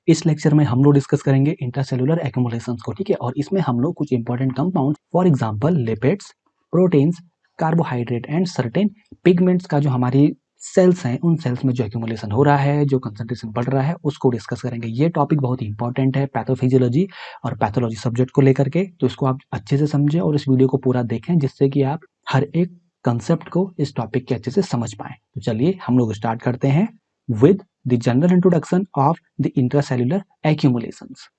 इस लेक्चर में हम लोग डिस्कस करेंगे इंट्रासेलुलर एक्युमुलेशंस को, ठीक है। और इसमें हम लोग कुछ important compound for example lipids, proteins, carbohydrate and certain pigments का जो हमारी सेल्स हैं उन सेल्स में जो एक्युमुलेशन हो रहा है, जो कंसंट्रेशन बढ़ रहा है, उसको डिस्कस करेंगे। ये टॉपिक बहुत ही इंपॉर्टेंट है पैथोफिजियोलॉजी और पैथोलॉजी सब्जेक्ट को लेकर के, तो इसको आप अच्छे से समझें और इस वीडियो को पूरा देखें जिससे कि आप हर एक कंसेप्ट को इस टॉपिक के अच्छे से समझ पाएं। तो चलिए हम लोग स्टार्ट करते हैं with the general introduction of the intracellular accumulations।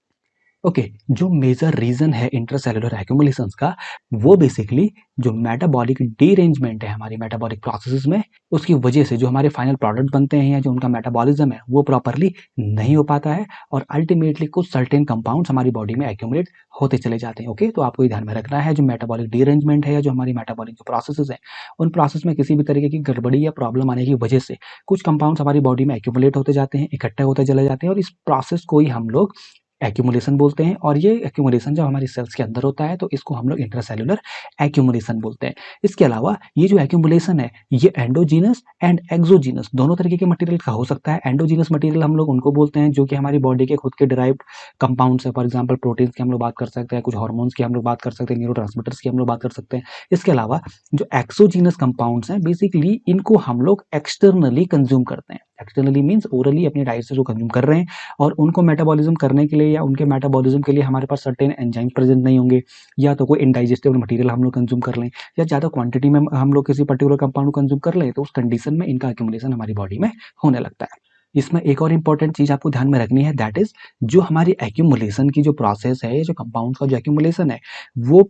Okay जो मेजर रीजन है इंट्रासेलुलर एक्युमुलेशंस का, वो बेसिकली जो मेटाबॉलिक डीरेंजमेंट है हमारी मेटाबॉलिक प्रोसेसेस में, उसकी वजह से जो हमारे फाइनल प्रोडक्ट बनते हैं या जो उनका मेटाबॉलिज्म है वो प्रॉपरली नहीं हो पाता है और अल्टीमेटली कुछ सर्टेन कंपाउंड्स हमारी बॉडी में एक्यूमुलेट होते चले जाते हैं। ओके तो आपको ये ध्यान में रखना है जो मेटाबॉलिक डीरेंजमेंट है या जो हमारी मेटाबॉलिक जो प्रोसेसेस है उन प्रोसेस में किसी भी तरीके की गड़बड़ी या प्रॉब्लम आने की वजह से कुछ कंपाउंड्स हमारी बॉडी में एक्यूमुलेट होते जाते हैं, इकट्ठे होते चले जाते हैं और इस प्रोसेस को ही हम लोग एक्यूमुलेशन बोलते हैं। और ये एक्यूमुलेशन जब हमारी सेल्स के अंदर होता है तो इसको हम लोग इंट्रासेलुलर एक्यूमुलेशन बोलते हैं। इसके अलावा ये जो एक्यूमुलेशन है ये एंडोजीनस एंड एक्सोजीनस दोनों तरीके के मटेरियल का हो सकता है। एंडोजीनस मटेरियल हम लोग उनको बोलते हैं जो कि हमारी बॉडी के खुद के डिराइव्ड कंपाउंड्स है, फॉर एग्जांपल प्रोटीन्स की हम लोग बात कर सकते हैं, कुछ हार्मोन्स की हम लोग बात कर सकते हैं, न्यूरोट्रांसमीटर्स की हम लोग बात कर सकते हैं। इसके अलावा जो एक्सोजीनस कंपाउंड्स हैं बेसिकली इनको हम लोग एक्सटर्नली कंज्यूम करते हैं। एक्सटर्नली मीन्स ओरली अपनी डाइट से जो कंज्यूम कर रहे हैं और उनको मेटाबॉलिज्म करने के लिए या उनके मेटाबॉलिज्म के लिए हमारे पास सर्टेन एंजाइम प्रेजेंट नहीं होंगे, या तो कोई इनडाइजेस्टेबल मटेरियल हम लोग कंज्यूम कर लें या ज़्यादा क्वांटिटी में हम लोग किसी पर्टिकुलर कंपाउंड को कंज्यूम कर लें, तो उस कंडीशन में इनका एक्यूमुलेशन हमारी बॉडी में होने लगता है। इसमें एक और इंपॉर्टेंट चीज आपको ध्यान में रखनी है, दैट इज जो हमारी एक्यूमुलेशन की जो प्रोसेस है, जो कंपाउंड का जो एक्यूमुलेशन है वो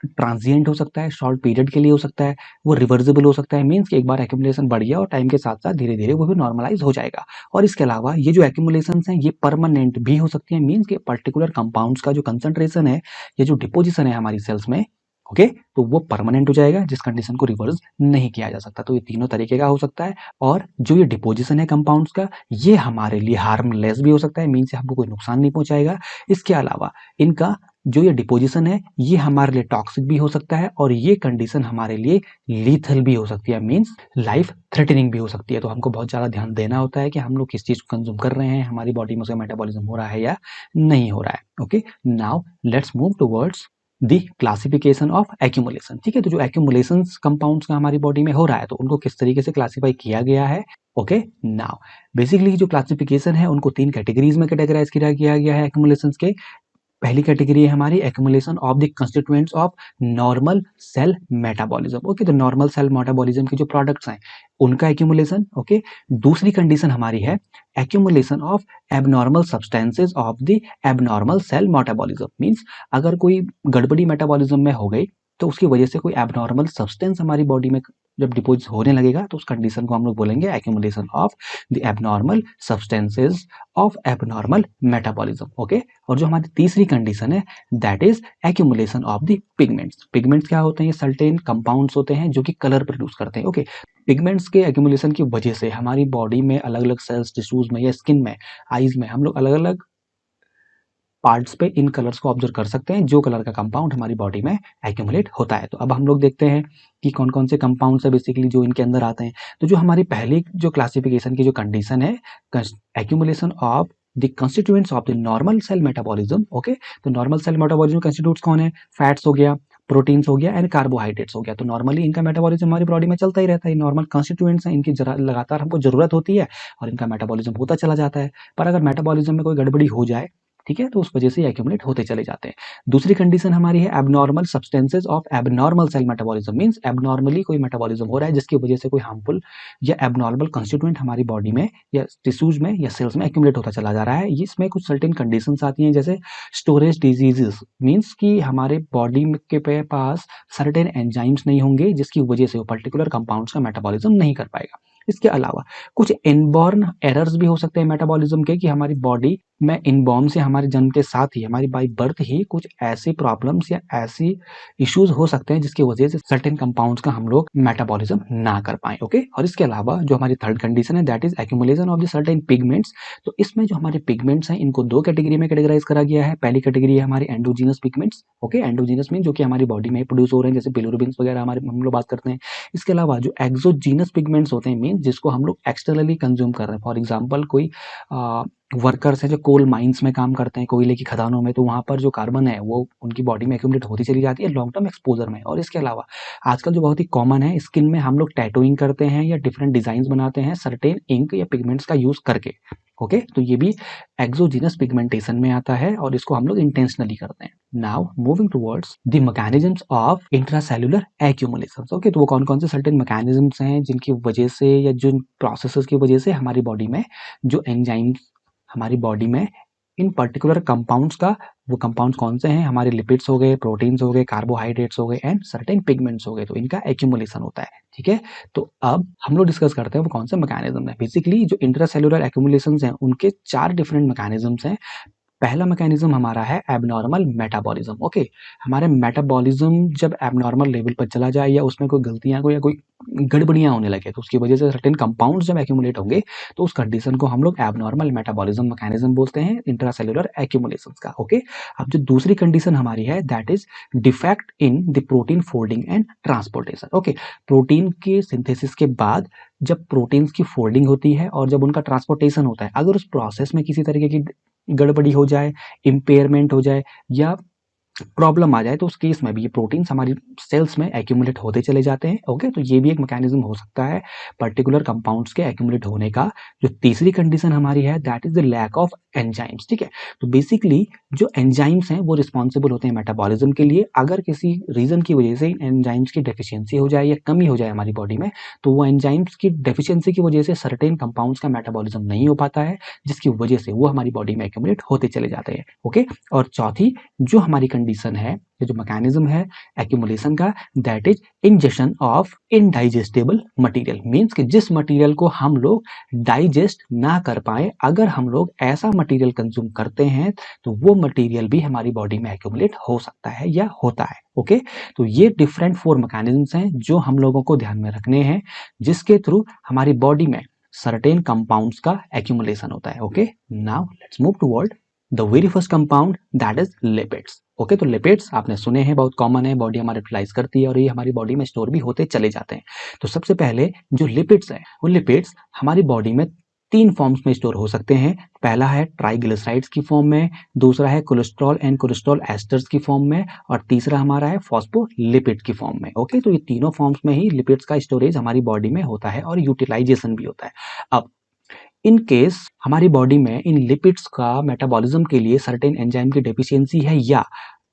ट्रांजिएंट हो सकता है, शॉर्ट पीरियड के लिए हो सकता है, वो रिवर्सिबल हो सकता है। मीन्स कि एक बार एक्यूमुलेशन बढ़ गया और टाइम के साथ साथ धीरे धीरे वो भी नॉर्मलाइज हो जाएगा। और इसके अलावा ये जो एक्यूमुलेशंस हैं ये परमानेंट भी हो सकती है। मीन्स कि पर्टिकुलर कंपाउंड्स का जो कंसंट्रेशन है या जो डिपोजिशन है हमारी सेल्स में, ओके तो वो परमानेंट हो जाएगा जिस कंडीशन को रिवर्स नहीं किया जा सकता। तो ये तीनों तरीके का हो सकता है। और जो ये डिपोजिशन है कंपाउंड्स का ये हमारे लिए हार्मलेस भी हो सकता है, मीन्स हमको कोई नुकसान नहीं पहुंचाएगा। इसके अलावा इनका जो ये डिपोजिशन है ये हमारे लिए टॉक्सिक भी हो सकता है और ये कंडीशन हमारे लिए लीथल भी हो सकती है, मीन्स लाइफ थ्रेटनिंग भी हो सकती है। तो हमको बहुत ज़्यादा ध्यान देना होता है कि हम लोग किस चीज़ को कंज्यूम कर रहे हैं, हमारी बॉडी में उसका मेटाबॉलिज्म हो रहा है या नहीं हो रहा है। Okay now let's move towards the classification of accumulation. ठीक है तो जो एक्यूमुलेशन कंपाउंड्स का हमारी बॉडी में हो रहा है तो उनको किस तरीके से क्लासिफाई किया गया है। ओके नाउ बेसिकली जो क्लासिफिकेशन है उनको 3 कैटेगरीज में कैटेगराइज किया गया है एक्यूमुलेशंस के। पहली कैटेगरी है हमारी accumulation of the constituents of normal cell metabolism. Okay तो नॉर्मल सेल मेटाबॉलिज्म के जो प्रोडक्ट्स हैं उनका एक्यूमुलेशन। ओके दूसरी कंडीशन हमारी है accumulation of abnormal substances of the abnormal cell metabolism. Means अगर कोई गड़बड़ी मेटाबॉलिज्म में हो गई तो उसकी वजह से कोई एबनॉर्मल सब्सटेंस हमारी बॉडी में जब डिपोजिट होने लगेगा तो उस कंडीशन को हम लोग बोलेंगे accumulation of the abnormal substances of abnormal metabolism. Okay और जो हमारी तीसरी कंडीशन है that is accumulation of the pigments. Pigments क्या होते हैं? ये सर्टेन कंपाउंड्स होते हैं जो कि कलर प्रोड्यूस करते हैं। ओके पिगमेंट्स के एक्यूमुलेशन की वजह से हमारी बॉडी में अलग अलग सेल्स टिश्यूज में या स्किन में, आईज में हम लोग अलग अलग पार्ट्स पे इन कलर्स को ऑब्जर्व कर सकते हैं जो कलर का कंपाउंड हमारी बॉडी में एक्यूमुलेट होता है। तो अब हम लोग देखते हैं कि कौन कौन से कंपाउंड्स है बेसिकली जो इनके अंदर आते हैं। तो जो हमारी पहली जो क्लासिफिकेशन की जो कंडीशन है accumulation of the constituents of the normal cell metabolism. Okay तो नॉर्मल सेल मेटाबॉलिज्म कंस्टिट्यूट्स कौन है? फैट्स हो गया, प्रोटीन्स हो गया एंड कार्बोहाइड्रेट्स हो गया। तो नॉर्मली इनका मेटाबॉलिज्म हमारी बॉडी में चलता ही रहता है। नॉर्मल कंस्टिट्यूएंट्स हैं, इनकी लगातार हमको जरूरत होती है और इनका मेटाबॉलिज्म होता चला जाता है। पर अगर मेटाबॉलिज्म में कोई गड़बड़ी हो जाए, ठीक है तो उस वजह से एक्यूमुलेट होते चले जाते हैं। दूसरी कंडीशन हमारी है abnormal substances of abnormal cell metabolism. Means abnormally कोई मेटाबॉलिज्म हो रहा है जिसकी वजह से कोई हार्मफुल या एबनॉर्मल कंस्टिट्यूएंट हमारी बॉडी में या टिश्यूज में या सेल्स में एक्यूमुलेट होता चला जा रहा है। इसमें कुछ सर्टेन कंडीशंस आती हैं जैसे स्टोरेज डिजीजेस। मींस कि हमारे बॉडी के पास सर्टेन एंजाइम्स नहीं होंगे जिसकी वजह से वो पर्टिकुलर कंपाउंड्स का मेटाबॉलिज्म नहीं कर पाएगा। इसके अलावा कुछ इनबॉर्न एरर्स भी हो सकते हैं मेटाबॉलिज्म के कि हमारी बॉडी में इनबॉर्न से हमारे जन्म के साथ ही हमारी बाई बर्थ ही कुछ ऐसी प्रॉब्लम्स या ऐसी इश्यूज हो सकते हैं जिसकी वजह से सर्टेन कंपाउंड्स का हम लोग मेटाबॉलिज्म ना कर पाए। ओके और इसके अलावा जो हमारी थर्ड कंडीशन है that is accumulation of the certain pigments. तो इसमें जो हमारे पिगमेंट्स हैं इनको दो कैटेगरी में कैटेगराइज करा गया है। पहली कैटेगरी है हमारी endogenous pigments. Okay endogenous mean जो कि हमारी बॉडी में प्रोड्यूस हो रहे हैं जैसे बिलिरुबिन्स वगैरह हमारे हम लोग बात करते हैं। इसके अलावा जो एक्सोजीनस पिगमेंट्स होते हैं मीन जिसको हम लोग एक्सटर्नली कंज्यूम कर रहे हैं, फॉर एग्जाम्पल कोई वर्कर्स हैं जो कोल माइंस में काम करते हैं, कोयले की खदानों में, तो वहाँ पर जो कार्बन है वो उनकी बॉडी में एक्यूमुलेट होती चली जाती है लॉन्ग टर्म एक्सपोजर में। और इसके अलावा आजकल जो बहुत ही कॉमन है, स्किन में हम लोग टैटूइंग करते हैं या डिफरेंट डिजाइन बनाते हैं सर्टेन इंक या पिगमेंट्स का यूज करके। ओके, तो ये भी एक्सोजीनस पिगमेंटेशन में आता है और इसको हम लोग इंटेंशनली करते हैं। Now moving towards the mechanisms of intracellular एक्यूमुलेशंस। Okay, तो वो कौन कौन से सर्टेन मैकेनिज्म्स हैं जिनकी वजह से या जिन प्रोसेसेस की वजह से हमारी बॉडी में जो एंजाइम्स हमारी बॉडी में इन पर्टिकुलर कंपाउंड्स का, वो कंपाउंड्स कौन से हैं, हमारे लिपिड्स हो गए, प्रोटीन्स हो गए, कार्बोहाइड्रेट्स हो गए एंड सर्टेन पिगमेंट्स हो गए, तो इनका एक्यूमुलेशन होता है। ठीक है, तो अब हम लोग डिस्कस करते हैं वो कौन से मैकेनिज्म है। बेसिकली जो इंट्रासेल्युलर एक्यूमुलेशंस हैं उनके 4 डिफरेंट मैकेनिज्म्स हैं। पहला मैकेनिज्म हमारा है एबनॉर्मल मेटाबॉलिज्म। ओके, हमारे मेटाबॉलिज्म जब एबनॉर्मल लेवल पर चला जाए या उसमें कोई गलतियां या कोई गड़बड़ियां होने लगे तो उसकी वजह से सर्टेन कंपाउंड्स जब एक्यूमुलेट होंगे तो उस कंडीशन को हम लोग एबनॉर्मल मेटाबॉलिज्म मैकेनिज्म बोलते हैं इंट्रासेल्युलर एक्यूमुलेशंस का। ओके, अब जो दूसरी कंडीशन हमारी है that is defect in the protein folding and transportation. Okay, protein के सिंथेसिस के बाद जब प्रोटीन्स की फोल्डिंग होती है और जब उनका ट्रांसपोर्टेशन होता है, अगर उस प्रोसेस में किसी तरीके की गड़बड़ी हो जाए, इम्पेयरमेंट हो जाए या प्रॉब्लम आ जाए तो उस केस में भी ये प्रोटीन्स हमारी सेल्स में एक्यूमुलेट होते चले जाते हैं। ओके, तो ये भी एक मैकेनिज्म हो सकता है पर्टिकुलर कंपाउंड्स के एक्यूमुलेट होने का। जो तीसरी कंडीशन हमारी है that is the lack of enzymes. ठीक है, तो बेसिकली जो एंजाइम्स हैं वो रिस्पॉन्सिबल होते हैं मेटाबॉलिज्म के लिए। अगर किसी रीजन की वजह से एंजाइम्स की डेफिशिएंसी हो जाए या कमी हो जाए हमारी बॉडी में, तो वो एंजाइम्स की डेफिशिएंसी की वजह से सर्टेन कंपाउंड्स का मेटाबॉलिज्म नहीं हो पाता है, जिसकी वजह से वो हमारी बॉडी में एक्यूमुलेट होते चले जाते हैं। ओके, और चौथी जो हमारी कंडीशन है, ये जो मैकेनिज्म है एक्यूमुलेशन का, that is injection of indigestible material. Means कि जिस मटेरियल को हम लोग डाइजेस्ट ना कर पाए, अगर हम लोग ऐसा मटेरियल कंज्यूम करते हैं तो वो मटेरियल भी हमारी बॉडी में एक्यूमुलेट हो सकता है या होता है। ओके, तो ये डिफरेंट 4 मैकेनिज्म्स हैं जो हम लोगों को ध्यान में रखने हैं, जिसके थ्रू हमारी बॉडी में सर्टेन कंपाउंड्स का एक्यूमुलेशन होता है। Okay, now let's move toward the very first compound that is lipids. Okay, तो लिपिड्स आपने सुने हैं, बहुत कॉमन है, बॉडी हमारे यूटिलाइज करती है और ये हमारी बॉडी में स्टोर भी होते चले जाते हैं। तो सबसे पहले जो लिपिड्स हैं, वो लिपिड्स हमारी बॉडी में 3 फॉर्म्स में स्टोर हो सकते हैं। पहला है ट्राइग्लिसराइड्स की फॉर्म में, दूसरा है कोलेस्ट्रॉल एंड कोलेस्ट्रॉल एस्टर्स की फॉर्म में, और तीसरा हमारा है फॉस्फोलिपिड की फॉर्म में। ओके, तो ये तीनों फॉर्म्स में ही लिपिड्स का स्टोरेज हमारी बॉडी में होता है और यूटिलाइजेशन भी होता है। अब इन केस हमारी बॉडी में इन लिपिड्स का मेटाबॉलिज्म के लिए सर्टेन एंजाइम की डेफिशिएंसी है, या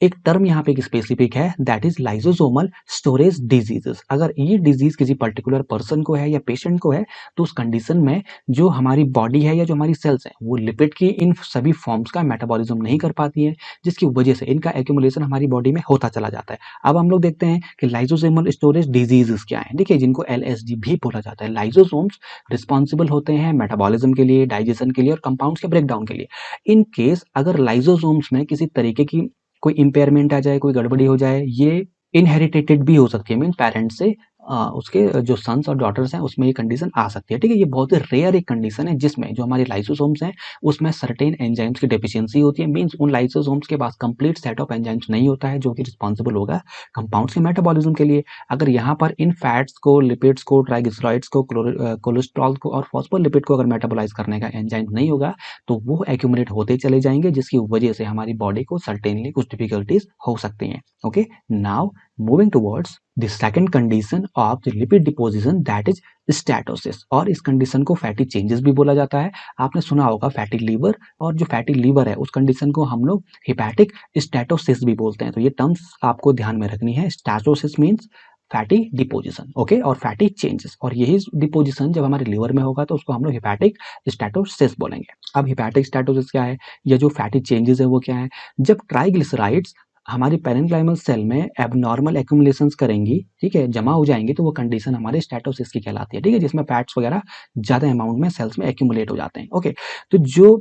एक टर्म यहाँ पे एक स्पेसिफिक है that is lysosomal storage diseases. अगर ये डिजीज किसी पर्टिकुलर पर्सन को है या पेशेंट को है, तो उस कंडीशन में जो हमारी बॉडी है या जो हमारी सेल्स है वो लिपिड की इन सभी फॉर्म्स का मेटाबॉलिज्म नहीं कर पाती है, जिसकी वजह से इनका एक्यूमुलेशन हमारी बॉडी में होता चला जाता है। अब हम लोग देखते हैं कि लाइसोसोमल स्टोरेज डिजीजेस क्या है। देखिए, जिनको LSD भी बोला जाता है। लाइसोसोम्स रिस्पॉन्सिबल होते हैं मेटाबॉलिज्म के लिए, डाइजेशन के लिए और कंपाउंड्स के ब्रेकडाउन के लिए। इन केस अगर लाइसोसोम्स में किसी तरीके की कोई इम्पेयरमेंट आ जाए, कोई गड़बड़ी हो जाए, ये इनहेरिटेटेड भी हो सकती है, मीन्स पेरेंट्स से उसके जो सन्स और डॉटर्स हैं उसमें ये कंडीशन आ सकती है। ठीक है, ये बहुत ही रेयर एक कंडीशन है जिसमें जो हमारे लाइसोसोम्स हैं उसमें सर्टेन एंजाइम्स की डेफिशिएंसी होती है। मीन्स उन लाइसोसोम्स के पास कंप्लीट सेट ऑफ एंजाइम्स नहीं होता है जो कि रिस्पॉन्सिबल होगा कंपाउंड्स के मेटाबॉलिज्म के लिए। अगर यहाँ पर इन फैट्स को, लिपिड्स को, ट्राइग्लिसराइड्स को, कोलेस्ट्रॉल को और फॉस्फोलिपिड को अगर मेटाबोलाइज करने का एंजाइम नहीं होगा तो वो एक्यूमुलेट होते चले जाएंगे, जिसकी वजह से हमारी बॉडी को सर्टेनली कुछ डिफिकल्टीज हो सकती हैं। Okay, now moving towards the second condition of the lipid deposition that is steatosis, और इस कंडीशन को फैटी चेंजेस भी बोला जाता है। आपने सुना होगा फैटी लीवर, और जो फैटी लीवर है उस कंडीशन को हम लोग हिपैटिक स्टैटोसिस भी बोलते हैं। तो ये टर्म्स आपको ध्यान में रखनी है। स्टैटोसिस मीन्स फैटी डिपोजिशन, ओके, और फैटी चेंजेस, और यही डिपोजिशन जब हमारे लिवर में होगा तो उसको हम लोग हिपैटिक स्टैटोसिस बोलेंगे। अब हिपैटिक स्टैटोसिस क्या है, या जो फैटी चेंजेस है वो क्या है? जब ट्राइग्लिसराइड्स हमारी पेरेन्क्लाइमल सेल में एबनॉर्मल एक्यूमुलेशंस करेंगी, ठीक है, जमा हो जाएंगे, तो वो कंडीशन हमारे स्टैटोसिस की कहलाती है। ठीक है, जिसमें फैट्स वगैरह ज्यादा अमाउंट में सेल्स में एक्यूमुलेट हो जाते हैं। ओके, तो जो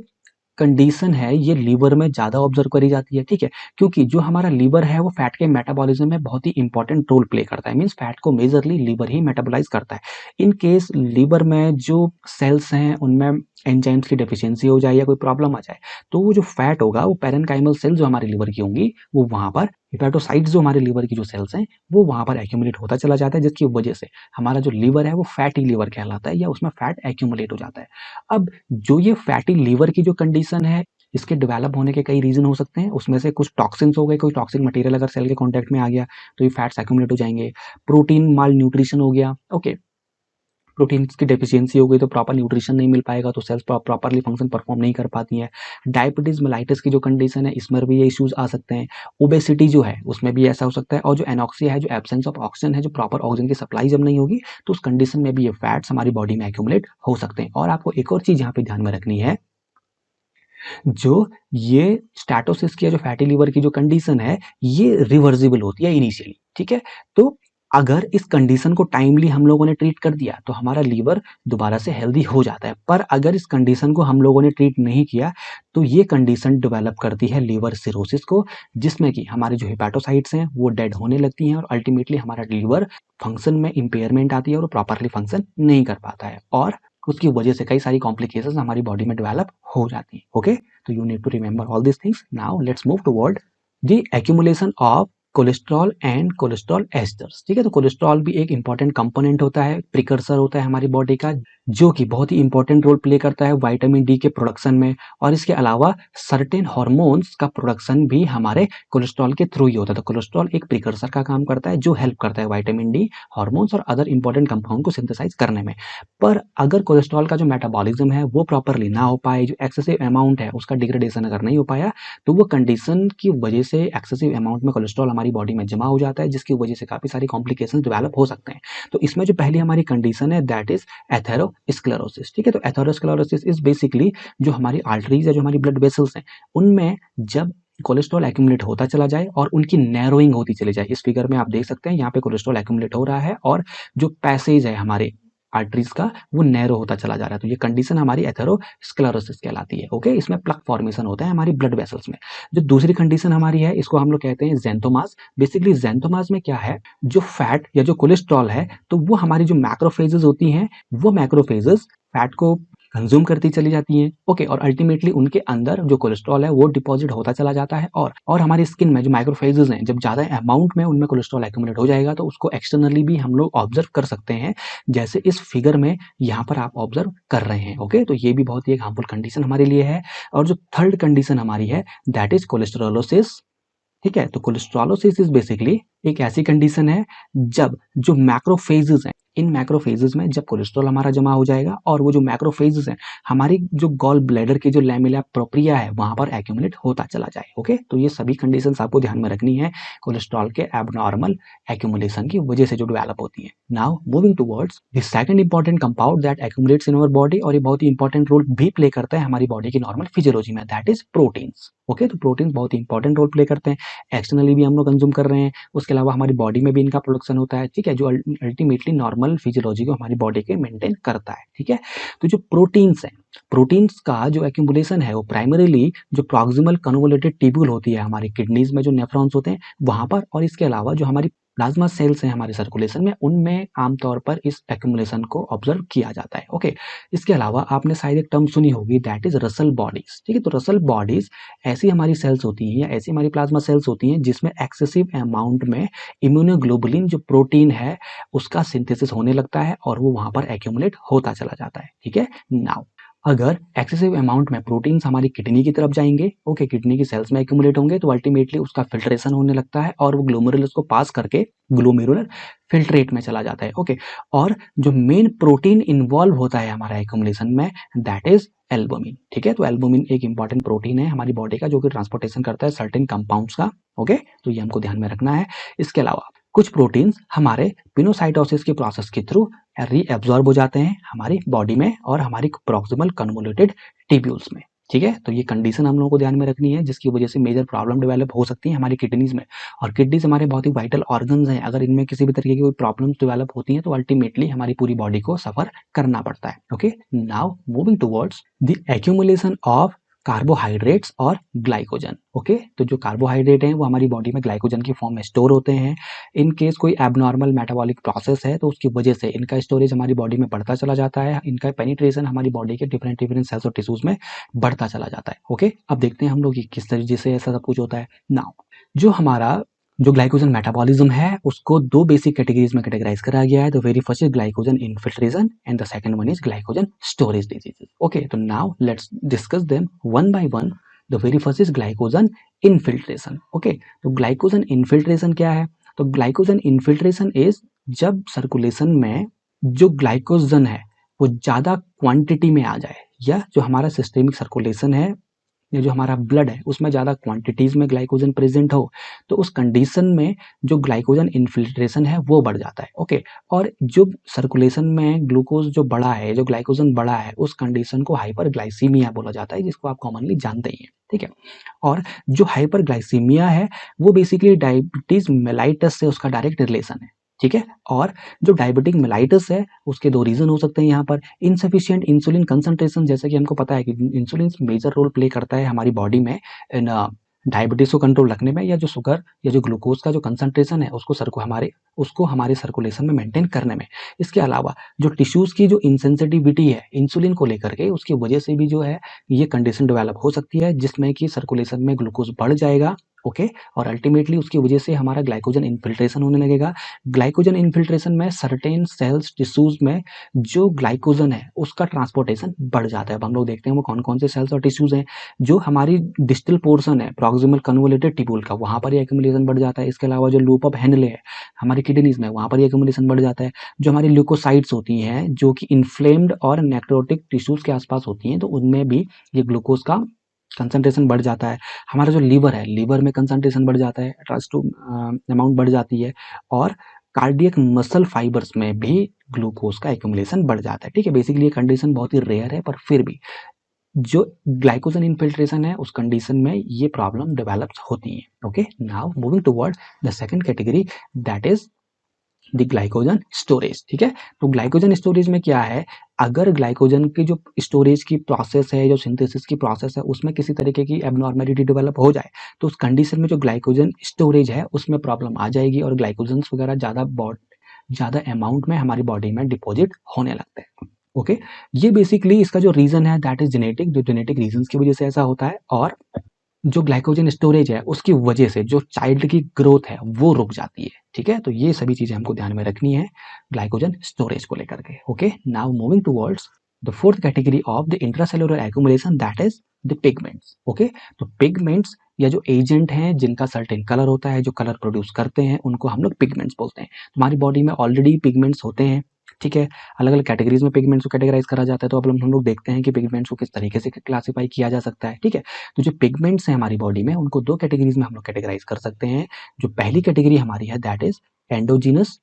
कंडीशन है ये लीवर में ज्यादा ऑब्जर्व करी जाती है। ठीक है, क्योंकि जो हमारा लीवर है वो फैट के मेटाबॉलिज्म में बहुत ही इंपॉर्टेंट रोल प्ले करता है। मींस फैट को मेजरली लीवर ही मेटाबोलाइज करता है। इन केस लीवर में जो सेल्स हैं उनमें एंजाइम्स की डेफिशिएंसी हो जाए या कोई प्रॉब्लम आ जाए, तो वो जो फैट होगा वो पैरेन्काइमल सेल जो हमारे लिवर की होंगी वो वहाँ पर हिपैटोसाइट्स जो हमारे लिवर की जो सेल्स हैं वो वहाँ पर एक्यूमुलेट होता चला जाता है, जिसकी वजह से हमारा जो लिवर है वो फैटी लिवर कहलाता है या उसमें फैट एक्यूमुलेट हो जाता है। अब जो ये फैटी लिवर की जो कंडीशन है, इसके डेवलप होने के कई रीजन हो सकते हैं। उसमें से कुछ टॉक्सिन्स हो गए, कोई टॉक्सिक मटेरियल अगर सेल के कांटेक्ट में आ गया तो ये फैट्स एक्यूमुलेट हो जाएंगे। प्रोटीन माल न्यूट्रिशन हो गया, ओके, प्रोटीन्स की डेफिशिएंसी हो गई तो प्रॉपर न्यूट्रिशन नहीं मिल पाएगा तो सेल्स प्रॉपरली फंक्शन परफॉर्म नहीं कर पाती हैं। डायबिटीज मेलाइटिस की जो कंडीशन है इसमें भी ये इश्यूज आ सकते हैं। ओबेसिटी जो है उसमें भी ऐसा हो सकता है, और जो एनॉक्सिया है, जो एब्सेंस ऑफ ऑक्सीजन है, जो प्रॉपर ऑक्सीजन की सप्लाई जब नहीं होगी तो उस कंडीशन में भी ये फैट्स हमारी बॉडी में एक्यूमुलेट हो सकते हैं। और आपको एक और चीज यहाँ पे ध्यान में रखनी है, जो ये स्टैटोसिस की या जो फैटी लिवर की जो कंडीशन है ये रिवर्सिबल होती है इनिशियली, ठीक है। तो अगर इस कंडीशन को टाइमली हम लोगों ने ट्रीट कर दिया तो हमारा लीवर दोबारा से हेल्दी हो जाता है। पर अगर इस कंडीशन को हम लोगों ने ट्रीट नहीं किया तो ये कंडीशन डेवलप करती है लीवर सिरोसिस को, जिसमें कि हमारे जो हिपैटोसाइट्स हैं वो डेड होने लगती हैं और अल्टीमेटली हमारा लीवर फंक्शन में इंपेयरमेंट आती है और वो प्रॉपरली फंक्शन नहीं कर पाता है, और उसकी वजह से कई सारी कॉम्प्लिकेशंस हमारी बॉडी में डेवलप हो जाती हैं। ओके, तो you need to remember all this things. Now let's move toward the accumulation of cholesterol and cholesterol esters. ठीक है, तो कोलेस्ट्रॉल भी एक इंपॉर्टेंट कंपोनेंट होता है, प्रिकर्सर होता है हमारी बॉडी का, जो कि बहुत ही इंपॉर्टेंट रोल प्ले करता है विटामिन डी के प्रोडक्शन में। और इसके अलावा सर्टेन हार्मोन्स का प्रोडक्शन भी हमारे कोलेस्ट्रॉल के थ्रू ही होता है। तो कोलेस्ट्रॉल एक प्रिकर्सर का काम करता है जो हेल्प करता है विटामिन डी, हार्मोन्स और अदर इंपॉर्टेंट कंपाउंड को सिंथेसाइज करने में। पर अगर कोलेस्ट्रॉल का जो मेटाबॉलिज्म है वो प्रॉपरली ना हो पाए, जो एक्सेसिव अमाउंट है उसका डिग्रेडेशन अगर नहीं हो पाया, तो वो कंडीशन की वजह से एक्सेसिव अमाउंट में कोलेस्ट्रॉल हमारी बॉडी में जमा हो जाता है, जिसकी वजह से काफी सारी कॉम्प्लिकेशंस डेवलप हो सकते हैं। तो इसमें जो पहली हमारी कंडीशन है दैट इज एथेरोस्क्लेरोसिस। ठीक है, तो एथेरोस्क्लेरोसिस इज बेसिकली जो हमारी आर्टरीज है, जो हमारी ब्लड वेसल्स हैं, उनमें जब कोलेस्ट्रॉल एक्यूमुलेट होता चला जाए और उनकी नैरोइंग होती चली जाए। इस फिगर में आप देख सकते हैं यहाँ पे कोलेस्ट्रॉल एक्यूमुलेट हो रहा है और जो पैसेज है हमारे आर्टरीज का वो नैरो होता चला जा रहा है। तो ये कंडीशन हमारी एथेरोस्क्लेरोसिस कहलाती है। ओके, इसमें प्लक फॉर्मेशन होता है हमारी ब्लड वेसल्स में। जो दूसरी कंडीशन हमारी है इसको हम लोग कहते हैं ज़ैंथोमास। बेसिकली ज़ैंथोमास में क्या है, जो फैट या जो कोलेस्ट्रॉल है तो वो हमारी जो मैक्रोफेजेस होती हैं वो मैक्रोफेजेस फैट को कंज्यूम करती चली जाती हैं। ओके, और अल्टीमेटली उनके अंदर जो कोलेस्ट्रॉल है वो डिपॉजिट होता चला जाता है, और हमारी स्किन में जो माइक्रोफेजेस हैं जब ज्यादा अमाउंट में उनमें कोलेस्ट्रॉल एक्यूमुलेट हो जाएगा तो उसको एक्सटर्नली भी हम लोग ऑब्जर्व कर सकते हैं, जैसे इस फिगर में यहाँ पर आप ऑब्जर्व कर रहे हैं। ओके, तो ये भी बहुत ही एक हार्मफुल कंडीशन हमारे लिए है। और जो थर्ड कंडीशन हमारी है दैट इज कोलेस्ट्रोलोसिस। ठीक है, तो कोलेस्ट्रोलोसिस इज बेसिकली एक ऐसी कंडीशन है जब जो मैक्रोफेजेस हैं, इन मैक्रोफेजेस में जब कोलेस्ट्रॉल हमारा जमा हो जाएगा और वो जो मैक्रोफेजेस हैं हमारी जो गॉल ब्लैडर की जो लैमेला प्रोप्रिया है वहां पर एक्यूमुलेट होता चला जाए। ओके, तो ये सभी कंडीशंस आपको ध्यान में रखनी है कोलेस्ट्रॉल के एबनॉर्मल एक्यूमुलेशन की वजह से जो डेवलप होती है। Now moving towards the second important compound that accumulates in our body, और ये बहुत ही इंपॉर्टेंट रोल भी प्ले करता है हमारी बॉडी की नॉर्मल फिजियोलॉजी में, दैट इज प्रोटीन्स। ओके, तो प्रोटीन बहुत ही इंपॉर्टेंट रोल प्ले करते हैं, एक्सटर्नली भी हम लोग कंज्यूम कर रहे हैं, उसके अलावा हमारी बॉडी में भी इनका प्रोडक्शन होता है। ठीक है, जो अल्टीमेटली नॉर्मल फिजियोलॉजी को हमारी बॉडी के मेंटेन करता है। ठीक है, तो जो प्रोटीन्स हैं, प्रोटीन्स का जो एक्यूमुलेशन है वो प्राइमरीली जो प्रॉक्सिमल कन्वोल्यूटेड ट्यूब्यूल होती है हमारी किडनीज में, जो नेफ्रॉन्स होते हैं वहां पर, और इसके अलावा जो हमारी प्लाज्मा सेल्स हैं हमारे सर्कुलेशन में उनमें आमतौर पर इस एक्यूमुलेशन को ऑब्जर्व किया जाता है। ओके, इसके अलावा आपने शायद एक टर्म सुनी होगी दैट इज रसल बॉडीज। ठीक है, तो रसल बॉडीज ऐसी हमारी सेल्स होती हैं या ऐसी हमारी प्लाज्मा सेल्स होती हैं जिसमें एक्सेसिव अमाउंट में इम्यूनोग्लोबुलिन जो प्रोटीन है उसका सिंथेसिस होने लगता है और वो वहां पर एक्यूमुलेट होता चला जाता है। ठीक है, नाउ अगर एक्सेसिव अमाउंट में प्रोटीन्स हमारी किडनी की तरफ जाएंगे, ओके, किडनी की सेल्स में एक्यूमुलेट होंगे तो अल्टीमेटली उसका फिल्ट्रेशन होने लगता है और वो ग्लोमेरुलस को पास करके ग्लोमेरुलर फिल्ट्रेट में चला जाता है। ओके, और जो मेन प्रोटीन इन्वॉल्व होता है हमारा एक्यूमुलेशन में दैट इज एल्बुमिन। ठीक है, तो एल्बुमिन एक इंपॉर्टेंट प्रोटीन है हमारी बॉडी का जो कि ट्रांसपोर्टेशन करता है सर्टेन कंपाउंड्स का। ओके, तो ये हमको ध्यान में रखना है। इसके अलावा कुछ प्रोटीन्स हमारे पिनोसाइटोसिस के प्रोसेस के थ्रू रीएब्जॉर्ब हो जाते हैं हमारी बॉडी में और हमारी प्रॉक्सिमल कन्वोल्यूटेड ट्यूब्यूल्स में। ठीक है, तो ये कंडीशन हम लोगों को ध्यान में रखनी है जिसकी वजह से मेजर प्रॉब्लम डेवलप हो सकती है हमारी किडनीज में। और किडनीज हमारे बहुत ही वाइटल ऑर्गन्स हैं, अगर इनमें किसी भी तरीके की कोई प्रॉब्लम्स डेवलप होती हैं तो अल्टीमेटली हमारी पूरी बॉडी को सफर करना पड़ता है। Okay, now moving towards the accumulation of carbohydrates और ग्लाइकोजन। ओके, तो जो कार्बोहाइड्रेट हैं वो हमारी बॉडी में ग्लाइकोजन की फॉर्म में स्टोर होते हैं। इन केस कोई एबनॉर्मल मेटाबॉलिक प्रोसेस है तो उसकी वजह से इनका स्टोरेज हमारी बॉडी में बढ़ता चला जाता है, इनका पेनिट्रेशन हमारी बॉडी के डिफरेंट डिफरेंट सेल्स और टिश्यूज में बढ़ता चला जाता है। ओके, अब देखते हैं हम लोग कि किस तरीके से ऐसा सब कुछ होता है। नाउ जो हमारा जो ग्लाइकोजन मेटाबॉलिज्म है उसको दो बेसिक कैटेगरीज में कैटेगराइज करा गया है। The very first is glycogen infiltration and the second one is glycogen storage diseases. Okay, तो now let's discuss them one by one. The very first is glycogen infiltration. Okay, तो glycogen infiltration क्या है? तो glycogen infiltration is जब circulation में जो glycogen है वो ज्यादा क्वांटिटी में आ जाए, या जो हमारा सिस्टेमिक सर्कुलेशन है या जो हमारा ब्लड है उसमें ज़्यादा क्वांटिटीज़ में ग्लाइकोजन प्रेजेंट हो, तो उस कंडीशन में जो ग्लाइकोजन इन्फिल्ट्रेशन है वो बढ़ जाता है। ओके, और जो सर्कुलेशन में ग्लूकोज जो बढ़ा है, जो ग्लाइकोजन बढ़ा है, उस कंडीशन को हाइपरग्लाइसीमिया बोला जाता है, जिसको आप कॉमनली जानते ही हैं। ठीक है, और जो हाइपरग्लाइसीमिया है वो बेसिकली डायबिटीज मेलाइटस से उसका डायरेक्ट रिलेशन है। ठीक है, और जो डायबिटिक मेलाइटस है उसके दो रीजन हो सकते हैं यहाँ पर। इनसफिशिएंट इंसुलिन कंसंट्रेशन, जैसा कि हमको पता है कि इंसुलिन मेजर रोल प्ले करता है हमारी बॉडी में इन डायबिटीज को कंट्रोल रखने में, या जो शुगर या जो ग्लूकोज का जो कंसंट्रेशन है उसको हमारे सर्कुलेशन में मेंटेन करने में। इसके अलावा जो टिश्यूज की जो इंसेंसिटिविटी है इंसुलिन को लेकर के, उसकी वजह से भी जो है ये कंडीशन डेवलप हो सकती है, जिसमें कि सर्कुलेशन में ग्लूकोज बढ़ जाएगा। ओके, और अल्टीमेटली उसकी वजह से हमारा ग्लाइकोजन इन्फिल्ट्रेशन होने लगेगा। ग्लाइकोजन इन्फिल्ट्रेशन में सर्टेन सेल्स टिश्यूज में जो ग्लाइकोजन है उसका ट्रांसपोर्टेशन बढ़ जाता है। अब हम लोग देखते हैं वो कौन कौन से सेल्स और टिश्यूज हैं। जो हमारी डिस्टल पोर्शन है प्रॉक्सिमल कन्वोल्यूटेड ट्यूब्यूल का, वहां पर ये एक्यूमुलेशन बढ़ जाता है। इसके अलावा जो लूप ऑफ हेनले है हमारी किडनीज में, वहां पर ये एक्यूमुलेशन बढ़ जाता है। जो हमारी ल्यूकोसाइट्स होती हैं जो कि इन्फ्लेम्ड और नेक्रोटिक टिश्यूज के आसपास होती हैं, तो उनमें भी ये ग्लूकोज का कंसंट्रेशन बढ़ जाता है। हमारा जो लीवर है, लीवर में कंसंट्रेशन बढ़ जाता है, ट्रांसटू अमाउंट बढ़ जाती है, और कार्डियक मसल फाइबर्स में भी ग्लूकोज का एक्यूमुलेशन बढ़ जाता है। ठीक है, बेसिकली ये कंडीशन बहुत ही रेयर है, पर फिर भी जो ग्लाइकोजन इन्फिल्ट्रेशन है उस कंडीशन में ये प्रॉब्लम डेवलप्स होती है। Okay, now moving toward the second category, that is the glycogen storage. ठीक है, तो ग्लाइकोजन स्टोरेज में क्या है, अगर ग्लाइकोजन की जो स्टोरेज की प्रोसेस है, जो सिंथेसिस की प्रोसेस है, उसमें किसी तरीके की एबनॉर्मेलिटी डेवलप हो जाए, तो उस कंडीशन में जो ग्लाइकोजन स्टोरेज है उसमें प्रॉब्लम आ जाएगी और ग्लाइकोजन वगैरह ज़्यादा अमाउंट में हमारी बॉडी में डिपॉजिट होने लगते हैं। ओके, ये बेसिकली इसका जो रीजन है दैट इज जेनेटिक, जो जेनेटिक रीजन की वजह से ऐसा होता है, और जो ग्लाइकोजन स्टोरेज है उसकी वजह से जो चाइल्ड की ग्रोथ है वो रुक जाती है। ठीक है, तो ये सभी चीजें हमको ध्यान में रखनी है ग्लाइकोजन स्टोरेज को लेकर के। Okay, now moving towards the fourth category of the intracellular accumulation, that is the pigments. Okay, तो पिगमेंट्स या जो एजेंट हैं जिनका सर्टेन कलर होता है, जो कलर प्रोड्यूस करते हैं, उनको हम लोग पिगमेंट्स बोलते हैं। हमारी बॉडी में ऑलरेडी पिगमेंट्स होते हैं। ठीक है, अलग अलग कैटेगरीज में पिगमेंट्स को कैटेगराइज करा जाता है, तो अब हम लोग देखते हैं कि पिगमेंट्स को किस तरीके से क्लासीफाई किया जा सकता है। ठीक है, तो जो पिगमेंट्स हैं हमारी बॉडी में उनको दो कैटेगरीज में हम लोग कैटेगराइज कर सकते हैं। जो पहली कैटेगरी हमारी है that is endogenous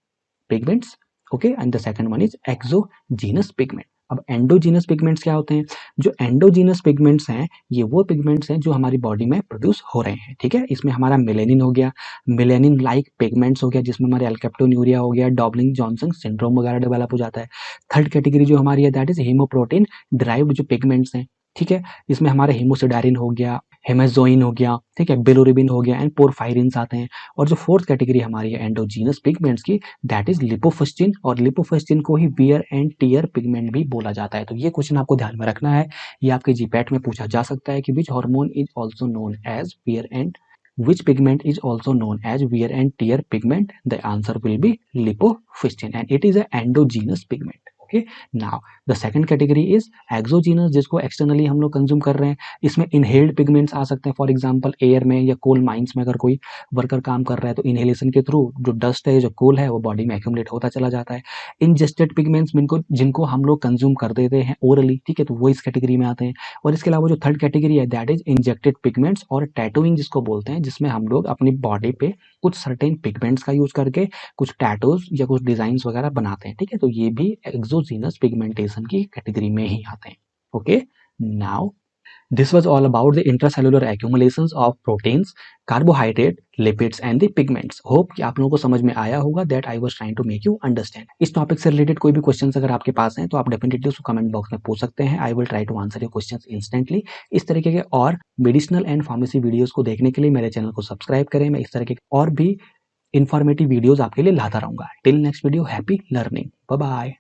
pigments. Okay, and the second one is exogenous pigment. अब एंडोजीनस पिगमेंट्स क्या होते हैं? जो एंडोजीनस पिगमेंट्स हैं ये वो पिगमेंट्स हैं जो हमारी बॉडी में प्रोड्यूस हो रहे हैं। ठीक है, इसमें हमारा मेलेनिन हो गया, मेलेनिन लाइक पिगमेंट्स हो गया, जिसमें हमारे एल्केप्टोन्यूरिया हो गया, डॉबलिंग जॉनसन सिंड्रोम वगैरह डेवलप हो जाता है। थर्ड कैटेगरी जो हमारी है दैट इज हीमोप्रोटीन ड्राइव्ड जो पिगमेंट्स हैं। ठीक है, इसमें हमारे हेमोसिडारिन हो गया, हेमाजोइन हो गया, ठीक है, बिलोरुबिन हो गया, एंड पोरफायरिन्स आते हैं। और जो फोर्थ कैटेगरी हमारी है एंडोजीनस पिगमेंट्स की, दैट इज लिपोफस्चिन, और लिपोफस्चिन को ही वियर एंड टियर पिगमेंट भी बोला जाता है। तो ये क्वेश्चन आपको ध्यान में रखना है, ये आपके जीपैट में पूछा जा सकता है कि which hormone is also known as wear and which pigment is also known as wear and tear pigment? The answer will be lipofuscin and it is a endogenous pigment. Okay, now the second category is exogenous, जिसको externally हम लोग consume कर रहे हैं। इसमें inhaled pigments आ सकते हैं, for example air में या कोल माइंस में अगर कोई वर्कर काम कर रहा है तो इनहेलेशन के थ्रू जो डस्ट है, जो कोल है, वो बॉडी में एक्यूमुलेट होता चला जाता है। इंजेस्टेड पिगमेंट्स जिनको हम लोग कंज्यूम कर देते हैं ओरली, ठीक है, तो वो इस कैटेगरी में आते हैं। और इसके अलावा जो थर्ड कैटेगरी है दैट इज इंजेक्टेड पिगमेंट्स और टैटूइंग जिसको बोलते हैं, जिसमें हम लोग अपनी बॉडी पे कुछ सर्टेन पिगमेंट्स का यूज करके कुछ टैटूज या कुछ डिजाइंस वगैरह बनाते हैं। ठीक है, तो ये भी एक्सोजीनस पिगमेंटेशन की कैटेगरी में ही आते हैं। Okay, now This was all about the intracellular accumulations of proteins, carbohydrate, lipids and the pigments. Hope कि आप लोगों को समझ में आया होगा. That I was trying to make you understand. इस टॉपिक से रिलेटेड कोई भी क्वेश्चंस अगर आपके पास हैं तो आप डेफिनेटली उसको कमेंट बॉक्स में पूछ सकते हैं. I will try to answer your questions instantly. इस तरीके के और मेडिसिनल एंड फार्मेसी वीडियोस को देखने के लिए मेरे चैनल को सब्सक्राइब करें. मैं इस तरह के और भी इंफॉर्मेटिव वीडियोस आपके लिए लाता रहूंगा. Till next video, happy learning. Bye bye.